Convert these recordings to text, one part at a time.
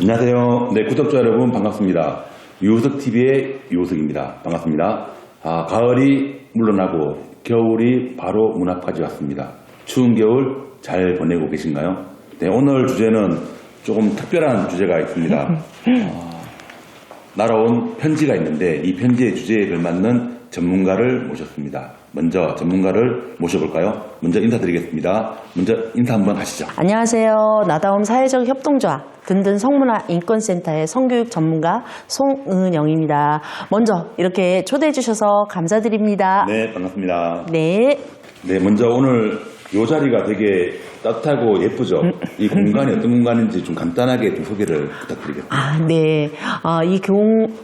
안녕하세요. 네, 구독자 여러분 반갑습니다. 유석TV의 유석입니다. 반갑습니다. 가을이 물러나고 겨울이 바로 문 앞까지 왔습니다. 추운 겨울 잘 보내고 계신가요? 네, 오늘 주제는 조금 특별한 주제가 있습니다. 날아온 편지가 있는데 이 편지의 주제에 걸맞는 전문가를 모셨습니다. 먼저 전문가를 모셔볼까요? 먼저 인사드리겠습니다. 먼저 인사 한번 하시죠. 안녕하세요. 나다움 사회적 협동조합 든든 성문화 인권센터의 성교육 전문가 송은영입니다. 먼저 이렇게 초대해 주셔서 감사드립니다. 네, 반갑습니다. 네. 네, 먼저 오늘 이 자리가 되게 따뜻하고 예쁘죠? 이 공간이 어떤 공간인지 좀 간단하게 좀 소개를 부탁드리겠습니다. 네.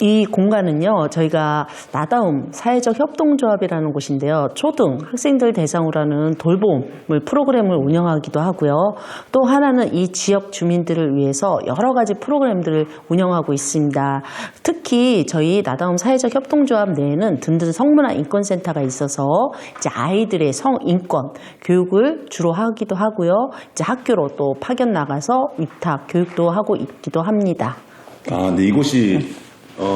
이 공간은요, 저희가 나다움 사회적 협동조합이라는 곳인데요. 초등 학생들 대상으로 하는 돌봄 프로그램을 운영하기도 하고요. 또 하나는 이 지역 주민들을 위해서 여러 가지 프로그램들을 운영하고 있습니다. 특히 저희 나다움 사회적 협동조합 내에는 든든 성문화 인권센터가 있어서 이제 아이들의 성인권 교육을 주로 하기도 하고요. 이제 학교로 또 파견 나가서 위탁 교육도 하고 있기도 합니다. 네, 이곳이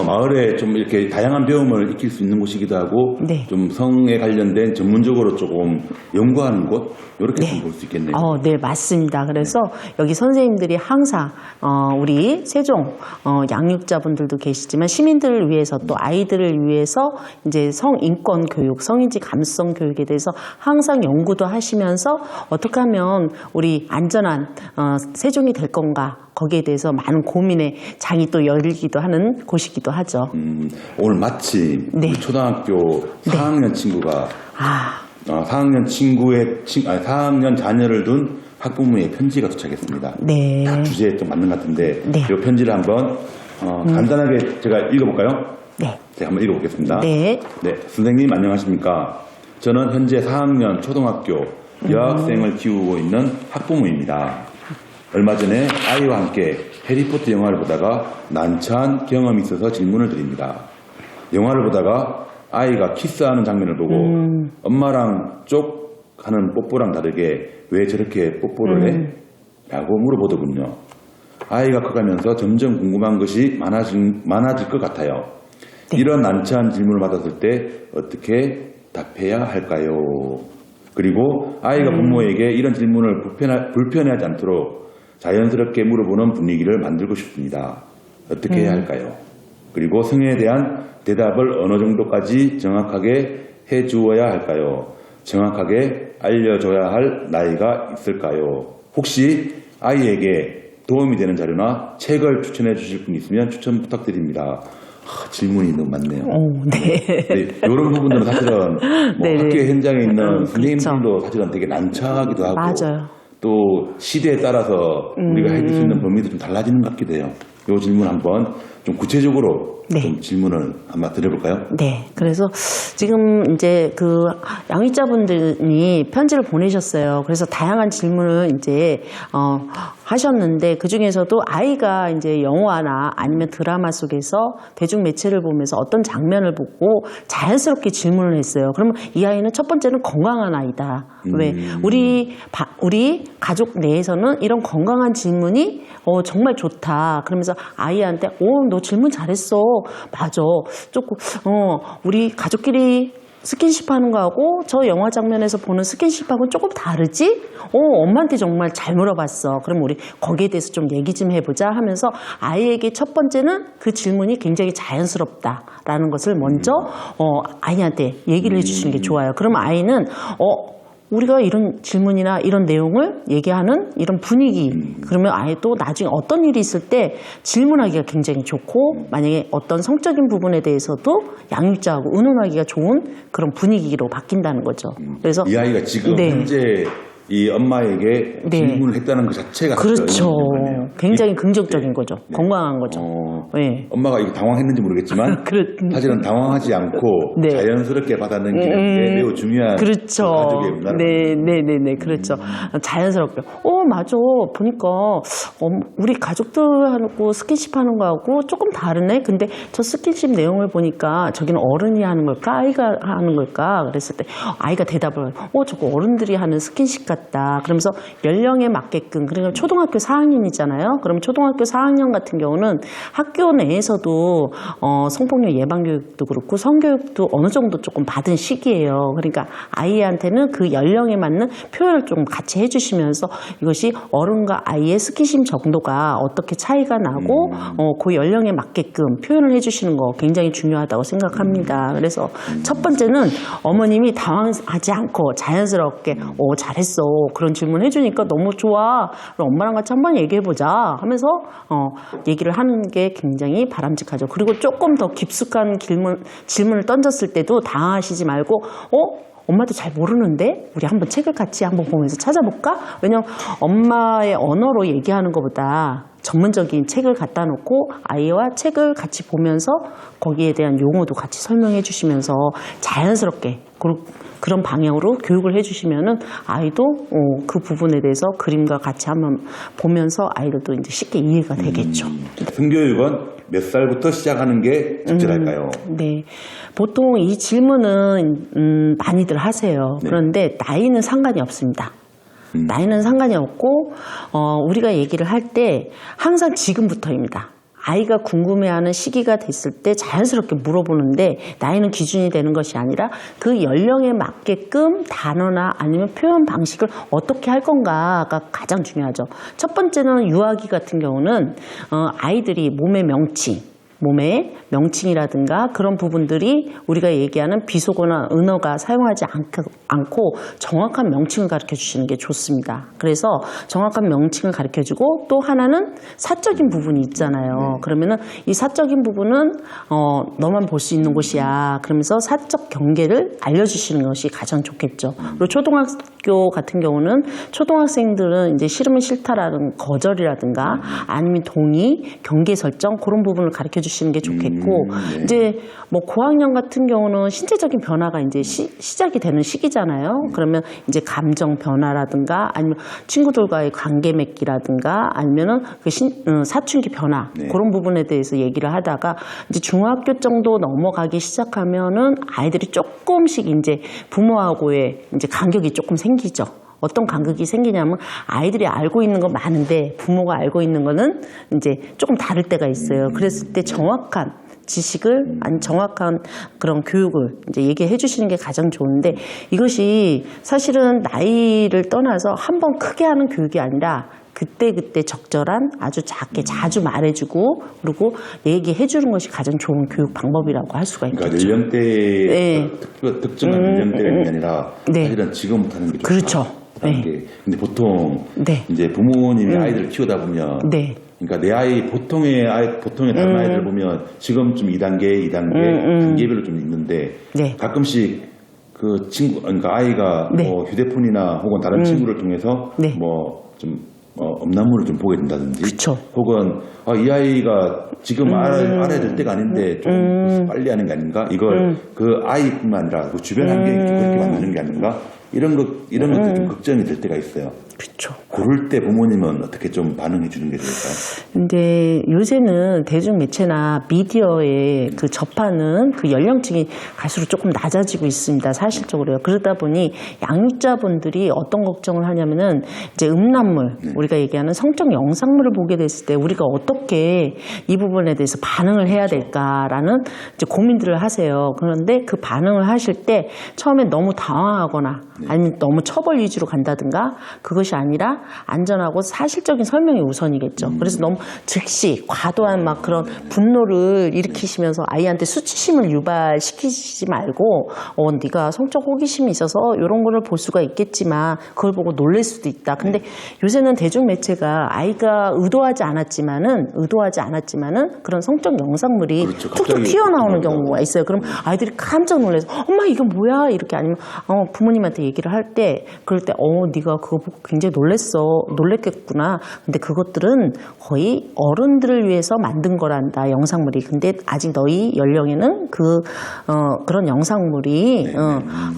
마을에 좀 이렇게 다양한 배움을 익힐 수 있는 곳이기도 하고, 네. 좀 성에 관련된 전문적으로 조금 연구하는 곳, 이렇게 좀 볼 수 있겠네요. 네, 맞습니다. 그래서 여기 선생님들이 항상 우리 세종 양육자분들도 계시지만 시민들을 위해서 또 아이들을 위해서 이제 성인권 교육, 성인지 감수성 교육에 대해서 항상 연구도 하시면서 어떻게 하면 우리 안전한 세종이 될 건가, 거기에 대해서 많은 고민의 장이 또 열리기도 하는 곳이기도 하죠. 오늘 마침 네. 우리 초등학교 4학년 친구가 4학년 자녀를 둔 학부모의 편지가 도착했습니다. 네. 딱 주제에 좀 맞는 것 같은데 네. 이 편지를 한번 간단하게 제가 읽어볼까요? 네. 제가 한번 읽어보겠습니다. 네. 네, 선생님 안녕하십니까? 저는 현재 4학년 초등학교 여학생을 키우고 있는 학부모입니다. 얼마 전에 아이와 함께 해리포터 영화를 보다가 난처한 경험이 있어서 질문을 드립니다. 영화를 보다가 아이가 키스하는 장면을 보고 엄마랑 쪽 하는 뽀뽀랑 다르게 왜 저렇게 뽀뽀를 해? 라고 물어보더군요. 아이가 커가면서 점점 궁금한 것이 많아질 것 같아요. 네. 이런 난처한 질문을 받았을 때 어떻게 답해야 할까요? 그리고 아이가 부모에게 이런 질문을 불편해하지 않도록 자연스럽게 물어보는 분위기를 만들고 싶습니다. 어떻게 해야 할까요? 그리고 성에 대한 대답을 어느 정도까지 정확하게 해주어야 할까요? 정확하게 알려줘야 할 나이가 있을까요? 혹시 아이에게 도움이 되는 자료나 책을 추천해 주실 분 있으면 추천 부탁드립니다. 질문이 너무 많네요. 네. 네, 이런 부분들은 사실은 학교 현장에 있는 선생님들도 그렇죠. 사실은 되게 난처하기도 하고 맞아요. 또 시대에 따라서 우리가 해줄 수 있는 범위도 좀 달라지는 것 같기도 해요. 이 질문 한번 좀 구체적으로 네. 좀 질문을 한번 드려볼까요? 네. 그래서 지금 이제 그 양육자분들이 편지를 보내셨어요. 그래서 다양한 질문을 이제 하셨는데 그 중에서도 아이가 이제 영화나 아니면 드라마 속에서 대중 매체를 보면서 어떤 장면을 보고 자연스럽게 질문을 했어요. 그러면 이 아이는 첫 번째는 건강한 아이다. 왜 우리 가족 내에서는 이런 건강한 질문이 정말 좋다. 그러면서 아이한테 너 질문 잘했어. 맞아. 조금 우리 가족끼리 스킨십 하는 거하고 저 영화 장면에서 보는 스킨십하고는 조금 다르지? 엄마한테 정말 잘 물어봤어. 그럼 우리 거기에 대해서 좀 얘기 좀 해보자 하면서 아이에게 첫 번째는 그 질문이 굉장히 자연스럽다라는 것을 먼저 아이한테 얘기를 해주시는 게 좋아요. 그럼 아이는 우리가 이런 질문이나 이런 내용을 얘기하는 이런 분위기, 그러면 아예 또 나중에 어떤 일이 있을 때 질문하기가 굉장히 좋고, 만약에 어떤 성적인 부분에 대해서도 양육자하고 의논하기가 좋은 그런 분위기로 바뀐다는 거죠. 그래서 이 아이가 지금 현재 이 엄마에게 질문을 했다는 것 자체가 그렇죠. 거네요. 굉장히 긍정적인 거죠. 건강한 거죠. 네. 엄마가 이거 당황했는지 모르겠지만 사실은 당황하지 않고 자연스럽게 받아들이는 게 매우 중요한 그렇죠. 가족의 문화라는 네네네 그렇죠. 자연스럽게 맞아 보니까 우리 가족들하고 스킨십 하는 거하고 조금 다르네. 근데 저 스킨십 내용을 보니까 저기는 어른이 하는 걸까 아이가 하는 걸까 그랬을 때 아이가 대답을 저거 어른들이 하는 스킨십 같다. 그러면서 연령에 맞게끔, 그러니까 초등학교 4학년이잖아요. 그럼 초등학교 4학년 같은 경우는 학교 내에서도 성폭력 예방교육도 그렇고 성교육도 어느 정도 조금 받은 시기예요. 그러니까 아이한테는 그 연령에 맞는 표현을 좀 같이 해주시면서 이것이 어른과 아이의 스킨십 정도가 어떻게 차이가 나고 그 연령에 맞게끔 표현을 해주시는 거 굉장히 중요하다고 생각합니다. 그래서 첫 번째는 어머님이 당황하지 않고 자연스럽게 잘했어. 그런 질문 해주니까 너무 좋아. 그럼 엄마랑 같이 한번 얘기해보자 하면서 얘기를 하는 게 굉장히 바람직하죠. 그리고 조금 더 깊숙한 질문을 던졌을 때도 당황하시지 말고 엄마도 잘 모르는데 우리 한번 책을 같이 한번 보면서 찾아볼까? 왜냐면 엄마의 언어로 얘기하는 것보다 전문적인 책을 갖다 놓고 아이와 책을 같이 보면서 거기에 대한 용어도 같이 설명해 주시면서 자연스럽게 그런 방향으로 교육을 해 주시면은 아이도 그 부분에 대해서 그림과 같이 한번 보면서 아이들도 이제 쉽게 이해가 되겠죠. 성교육은 몇 살부터 시작하는 게 적절할까요? 네. 보통 이 질문은 많이들 하세요. 네. 그런데 나이는 상관이 없습니다. 나이는 상관이 없고 우리가 얘기를 할 때 항상 지금부터입니다. 아이가 궁금해하는 시기가 됐을 때 자연스럽게 물어보는데 나이는 기준이 되는 것이 아니라 그 연령에 맞게끔 단어나 아니면 표현 방식을 어떻게 할 건가가 가장 중요하죠. 첫 번째는 유아기 같은 경우는 아이들이 몸의 명칭이라든가 그런 부분들이 우리가 얘기하는 비속어나 은어가 사용하지 않고 정확한 명칭을 가르쳐 주시는 게 좋습니다. 그래서 정확한 명칭을 가르쳐 주고 또 하나는 사적인 부분이 있잖아요. 그러면은 이 사적인 부분은 너만 볼 수 있는 곳이야. 그러면서 사적 경계를 알려주시는 것이 가장 좋겠죠. 그리고 초등학교 같은 경우는 초등학생들은 이제 싫으면 싫다라는 거절이라든가 아니면 동의, 경계 설정 그런 부분을 가르쳐 주시는 게 좋겠고 네. 이제 뭐 고학년 같은 경우는 신체적인 변화가 이제 시작이 되는 시기잖아요. 그러면 이제 감정 변화라든가 아니면 친구들과의 관계 맺기라든가 아니면은 사춘기 변화 네. 그런 부분에 대해서 얘기를 하다가 이제 중학교 정도 넘어가기 시작하면은 아이들이 조금씩 이제 부모하고의 이제 간격이 조금 생기죠. 어떤 간격이 생기냐면 아이들이 알고 있는 건 많은데 부모가 알고 있는 거는 이제 조금 다를 때가 있어요. 그랬을 때 정확한 지식을 아니 정확한 그런 교육을 이제 얘기해 주시는 게 가장 좋은데 이것이 사실은 나이를 떠나서 한번 크게 하는 교육이 아니라 그때 적절한 아주 작게 자주 말해주고 그리고 얘기해 주는 것이 가장 좋은 교육 방법이라고 할 수가 있겠죠. 그러니까 연령대 네. 특정한 연령대가 있는 게 아니라 네. 사실은 지금부터 하는 게 좋다. 그렇죠. 네. 근데 보통 네. 이제 부모님이 아이들을 키우다 보면 네. 그러니까 내 아이 보통의 다른 아이들 보면 지금쯤 2단계 단계별로 좀 있는데 네. 가끔씩 그 친구 그러니까 아이가 네. 뭐 휴대폰이나 혹은 다른 친구를 통해서 네. 뭐 좀 음란물을 좀 보게 된다든지 그쵸. 혹은 이 아이가 지금 알아야 될 때가 아닌데 좀 빨리 하는 게 아닌가 이걸 그 아이뿐만 아니라 그 주변 환경이 좀 그렇게 만드는 게 아닌가 이런 것도 좀 걱정이 될 때가 있어요. 그렇죠. 그럴 때 부모님은 어떻게 좀 반응해 주는 게 좋을까요? 근데 요새는 대중매체나 미디어에 그 접하는 그 연령층이 갈수록 조금 낮아지고 있습니다. 사실적으로요. 그러다 보니 양육자분들이 어떤 걱정을 하냐면은 이제 음란물, 우리가 얘기하는 성적 영상물을 보게 됐을 때 우리가 어떻게 이 부분에 대해서 반응을 해야 될까라는 이제 고민들을 하세요. 그런데 그 반응을 하실 때 처음에 너무 당황하거나 아니면 너무 처벌 위주로 간다든가 그것이 아니라 안전하고 사실적인 설명이 우선이겠죠. 그래서 너무 즉시 과도한 막 그런 분노를 일으키시면서 아이한테 수치심을 유발시키지 말고 네가 성적 호기심이 있어서 이런 거를 볼 수가 있겠지만 그걸 보고 놀랄 수도 있다. 근데 요새는 대중매체가 아이가 의도하지 않았지만은 그런 성적 영상물이 그렇죠. 툭툭 튀어나오는 경우가 있어요. 그럼 아이들이 깜짝 놀라서 엄마 이거 뭐야 이렇게 아니면 부모님한테 얘기를 할 때 그럴 때 네가 그거 보고 굉장히 놀랬겠구나. 근데 그것들은 거의 어른들을 위해서 만든 거란다 영상물이. 근데 아직 너희 연령에는 그런 영상물이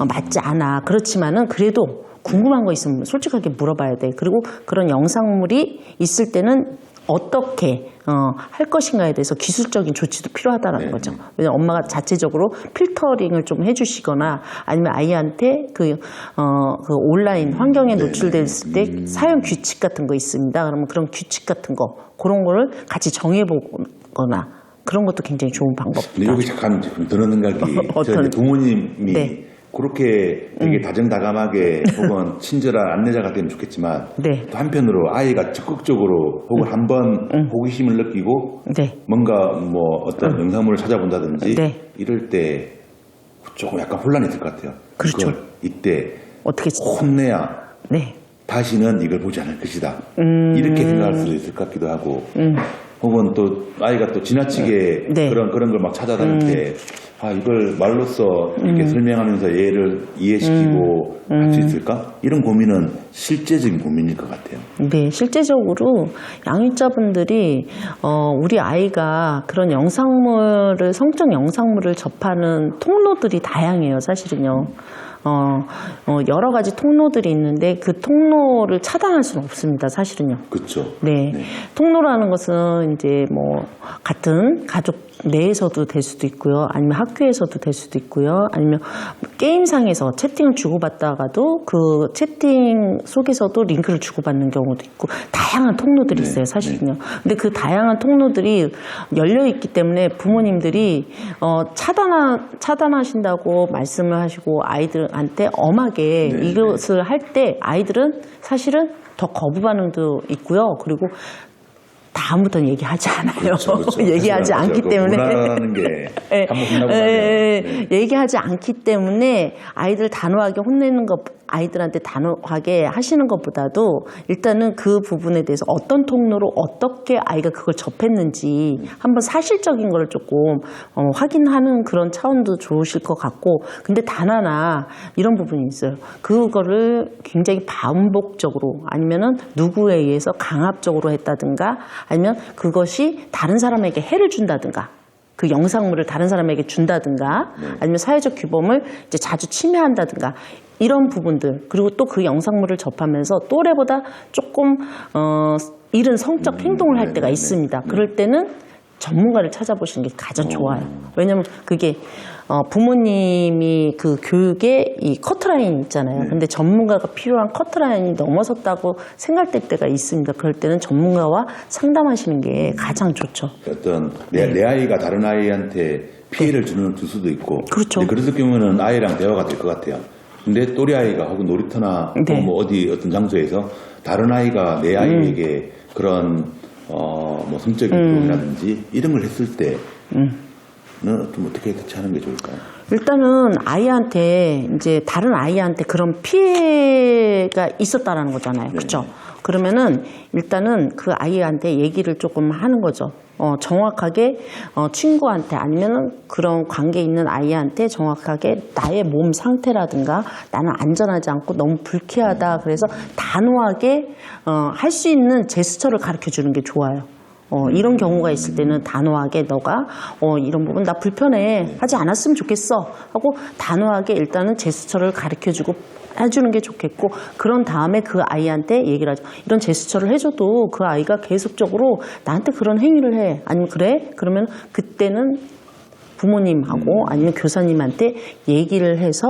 맞지 않아. 그렇지만은 그래도 궁금한 거 있으면 솔직하게 물어봐야 돼. 그리고 그런 영상물이 있을 때는 어떻게 할 것인가에 대해서 기술적인 조치도 필요하다라는 네. 거죠. 왜냐면 엄마가 자체적으로 필터링을 좀 해주시거나 아니면 아이한테 그 온라인 환경에 노출됐을 때 사용 규칙 같은 거 있습니다. 그러면 그런 규칙 같은 거 그런 거를 같이 정해보거나 그런 것도 굉장히 좋은 방법이다. 근데 여기 잠깐 좀 드는 생각이 어떤- 부모님이 네. 그렇게 되게 다정다감하게 혹은 친절한 안내자가 되면 좋겠지만 네. 또 한편으로 아이가 적극적으로 혹은 한번 호기심을 느끼고 네. 뭔가 뭐 어떤 영상물을 찾아본다든지 네. 이럴 때 조금 약간 혼란이 들 것 같아요. 그렇죠. 그걸 이때 어떻게 혼내야 네. 다시는 이걸 보지 않을 것이다. 이렇게 생각할 수도 있을 것 같기도 하고 혹은 또 아이가 또 지나치게 네. 그런 걸 막 찾아다닐 때 이걸 말로써 이렇게 설명하면서 얘를 이해시키고 할 수 있을까? 이런 고민은 실제적인 고민일 것 같아요. 네, 실제적으로 양육자분들이 우리 아이가 그런 영상물을 성적 영상물을 접하는 통로들이 다양해요, 사실은요. 여러 가지 통로들이 있는데 그 통로를 차단할 수는 없습니다, 사실은요. 그렇죠. 네. 통로라는 것은 이제 뭐 같은 가족 내에서도 될 수도 있고요. 아니면 학교에서도 될 수도 있고요. 아니면 게임상에서 채팅을 주고받다가도 그 채팅 속에서도 링크를 주고받는 경우도 있고 다양한 통로들이 네, 있어요, 사실은요. 근데 그 다양한 통로들이 열려 있기 때문에 부모님들이 차단하신다고 말씀을 하시고 아이들한테 엄하게 네, 이것을 할 때 아이들은 사실은 더 거부 반응도 있고요. 그리고 다음부터는 얘기하지 않아요. 그렇죠. 얘기하지 사실은 않기 그렇죠. 때문에. 문화라는 게 한번 혼나고 나면 얘기하지 않기 때문에 아이들 단호하게 혼내는 것, 아이들한테 단호하게 하시는 것보다도 일단은 그 부분에 대해서 어떤 통로로 어떻게 아이가 그걸 접했는지 한번 사실적인 걸 조금 확인하는 그런 차원도 좋으실 것 같고, 근데 단 하나 이런 부분이 있어요. 그거를 굉장히 반복적으로 아니면은 누구에 의해서 강압적으로 했다든가 아니면 그것이 다른 사람에게 해를 준다든가 그 영상물을 다른 사람에게 준다든가 아니면 사회적 규범을 이제 자주 침해한다든가 이런 부분들, 그리고 또 그 영상물을 접하면서 또래보다 조금 이른 성적 행동을 할 때가 있습니다. 그럴 때는 전문가를 찾아보시는 게 가장 좋아요. 왜냐면 그게 부모님이 그 교육에 이 커트라인이 있잖아요. 근데 전문가가 필요한 커트라인이 넘어섰다고 생각될 때가 있습니다. 그럴 때는 전문가와 상담하시는 게 가장 좋죠. 어떤 내 아이가 다른 아이한테 피해를 줄 수도 있고 그렇죠. 근데 그랬을 경우는 아이랑 대화가 될 것 같아요. 근데 또래 아이가 혹은 놀이터나 네. 뭐 어디 어떤 장소에서 다른 아이가 내 아이에게 그런 뭐 성적인 교육이라든지 이런 걸 했을 때는 좀 어떻게 대처하는 게 좋을까요? 일단은 아이한테 이제 다른 아이한테 그런 피해가 있었다라는 거잖아요. 그렇죠? 그러면은 일단은 그 아이한테 얘기를 조금 하는 거죠. 정확하게 친구한테 아니면은 그런 관계 있는 아이한테 정확하게 나의 몸 상태라든가 나는 안전하지 않고 너무 불쾌하다. 그래서 단호하게 할 수 있는 제스처를 가르쳐 주는 게 좋아요. 이런 경우가 있을 때는 단호하게 너가 이런 부분 나 불편해 하지 않았으면 좋겠어 하고 단호하게 일단은 제스처를 가르쳐주고 해주는 게 좋겠고, 그런 다음에 그 아이한테 얘기를 하죠. 이런 제스처를 해줘도 그 아이가 계속적으로 나한테 그런 행위를 해. 아니면 그래? 그러면 그때는 부모님하고 아니면 교사님한테 얘기를 해서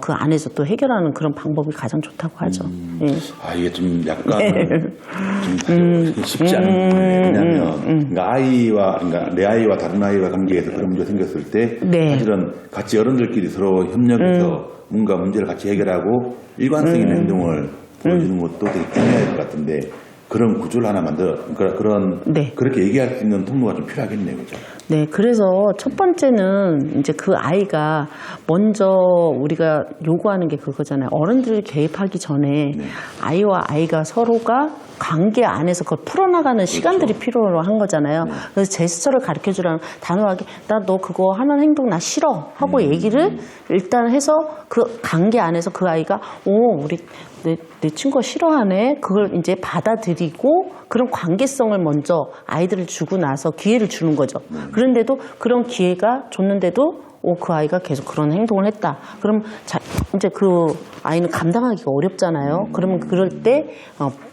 그 안에서 또 해결하는 그런 방법이 가장 좋다고 하죠. 예. 이게 좀 약간 좀 쉽지 않은 부분이에요. 왜냐하면 그러니까 내 아이와 다른 아이와 관계에서 그런 문제가 생겼을 때 네. 사실은 같이 어른들끼리 서로 협력해서 뭔가 문제를 같이 해결하고 일관성 있는 행동을 보여주는 것도 되게 중요할 것 같은데 그런 구조를 하나 네. 그렇게 얘기할 수 있는 통로가 좀 필요하겠네요, 그죠? 네, 그래서 첫 번째는 이제 그 아이가 먼저 우리가 요구하는 게 그거잖아요. 어른들이 개입하기 전에 아이와 아이가 서로가 관계 안에서 그걸 풀어나가는 시간들이 필요한 거잖아요. 그래서 제스처를 가르쳐 주라는 단호하게 나 너 그거 하는 행동 나 싫어 하고 얘기를 일단 해서 그 관계 안에서 그 아이가 우리 내 친구가 싫어하네. 그걸 이제 받아들이고 그런 관계성을 먼저 아이들을 주고 나서 기회를 주는 거죠. 그런데도 그런 기회가 줬는데도 그 아이가 계속 그런 행동을 했다. 그럼 이제 그 아이는 감당하기가 어렵잖아요. 그러면 그럴 때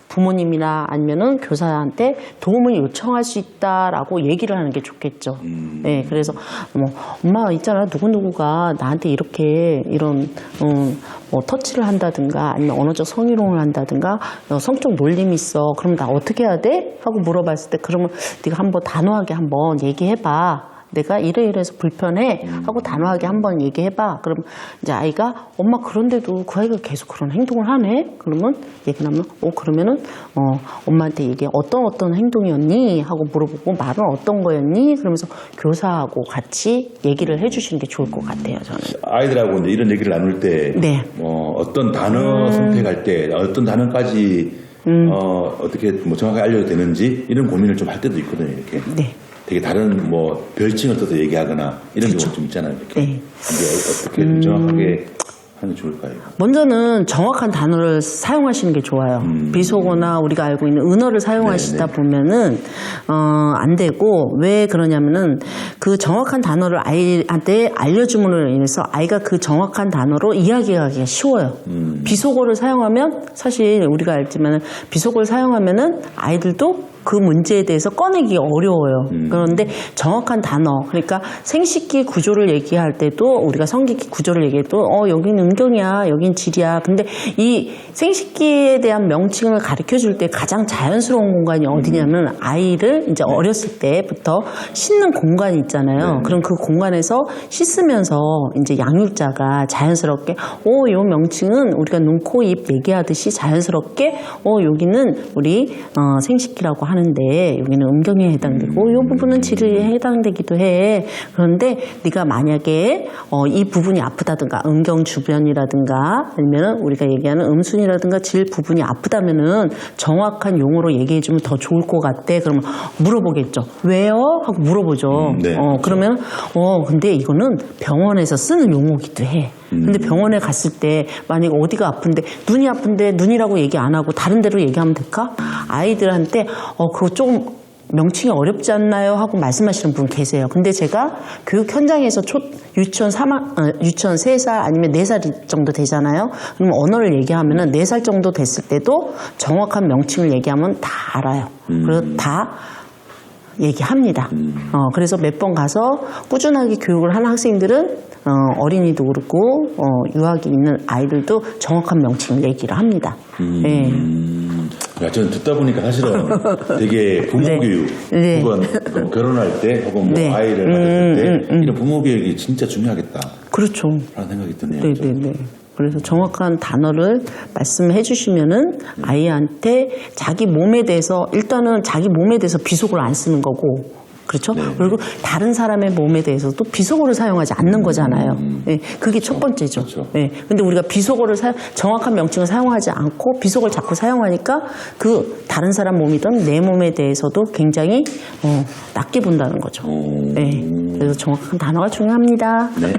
부모님이나 아니면은 교사한테 도움을 요청할 수 있다라고 얘기를 하는 게 좋겠죠. 네, 그래서 뭐 엄마 있잖아 누구누구가 나한테 이렇게 이런 뭐 터치를 한다든가 아니면 언어적 성희롱을 한다든가 성적 놀림이 있어. 그럼 나 어떻게 해야 돼? 하고 물어봤을 때 그러면 네가 한번 단호하게 한번 얘기해봐. 내가 이래서 불편해 하고 단호하게 한번 얘기해봐. 그럼 이제 아이가 엄마 그런데도 그 아이가 계속 그런 행동을 하네. 그러면 얘기를 하면 그러면은 엄마한테 얘기해 어떤 행동이었니 하고 물어보고 말은 어떤 거였니? 그러면서 교사하고 같이 얘기를 해주시는 게 좋을 것 같아요. 저는 아이들하고 이제 이런 얘기를 나눌 때 네. 어떤 단어 선택할 때 어떤 단어까지 어떻게 뭐 정확하게 알려도 되는지 이런 고민을 좀 할 때도 있거든요. 이렇게. 네. 되게 다른 뭐 별칭을 써서 얘기하거나 이런 경우 좀 있잖아요. 이렇게. 네. 이게 어떻게 좀 정확하게 하면 좋을까요? 먼저는 정확한 단어를 사용하시는 게 좋아요. 비속어나 우리가 알고 있는 은어를 사용하시다 보면은 안 되고 왜 그러냐면은 그 정확한 단어를 아이한테 알려줌으로 인해서 아이가 그 정확한 단어로 이야기하기가 쉬워요. 비속어를 사용하면 사실 우리가 알지만 비속어를 사용하면은 아이들도 그 문제에 대해서 꺼내기 어려워요. 그런데 정확한 단어, 그러니까 생식기 구조를 얘기할 때도 우리가 성기기 구조를 얘기해도 여긴 음경이야, 여긴 질이야. 근데 이 생식기에 대한 명칭을 가르쳐 줄 때 가장 자연스러운 공간이 어디냐면 아이를 이제 어렸을 때부터 씻는 공간이 있잖아요. 그럼 그 공간에서 씻으면서 이제 양육자가 자연스럽게 요 명칭은 우리가 눈, 코, 입 얘기하듯이 자연스럽게 여기는 우리 생식기라고 하는데 여기는 음경에 해당되고 이 부분은 질에 해당되기도 해. 그런데 네가 만약에 이 부분이 아프다든가 음경 주변이라든가 아니면 우리가 얘기하는 음순이라든가 질 부분이 아프다면은 정확한 용어로 얘기해주면 더 좋을 것 같대. 그러면 물어보겠죠. 왜요? 하고 물어보죠. 네, 그러면 근데 이거는 병원에서 쓰는 용어기도 해. 근데 병원에 갔을 때 만약에 어디가 아픈데 눈이 아픈데 눈이라고 얘기 안 하고 다른 데로 얘기하면 될까? 아이들한테 그거 조금 명칭이 어렵지 않나요? 하고 말씀하시는 분 계세요. 근데 제가 교육 현장에서 유치원 3살 아니면 4살 정도 되잖아요. 그러면 언어를 얘기하면은 4살 정도 됐을 때도 정확한 명칭을 얘기하면 다 알아요. 그래서 다 얘기합니다. 그래서 몇 번 가서 꾸준하게 교육을 하는 학생들은 어린이도 그렇고 유학이 있는 아이들도 정확한 명칭을 얘기를 합니다. 네. 야, 저는 듣다 보니까 사실은 되게 부모교육, 네. 혹은 결혼할 때, 혹은 뭐 네. 아이를 가졌을 때, 이런 부모교육이 진짜 중요하겠다. 그렇죠. 라는 생각이 드네요. 네네네. 그래서 정확한 단어를 말씀해 주시면은 아이한테 자기 몸에 대해서 일단은 자기 몸에 대해서 비속어를 안 쓰는 거고 그렇죠? 그리고 다른 사람의 몸에 대해서도 비속어를 사용하지 않는 거잖아요. 네, 그게 첫 번째죠. 그렇죠. 네, 근데 우리가 비속어를 정확한 명칭을 사용하지 않고 비속어를 자꾸 사용하니까 그 다른 사람 몸이든 내 몸에 대해서도 굉장히 낮게 본다는 거죠. 네, 그래서 정확한 단어가 중요합니다. 네.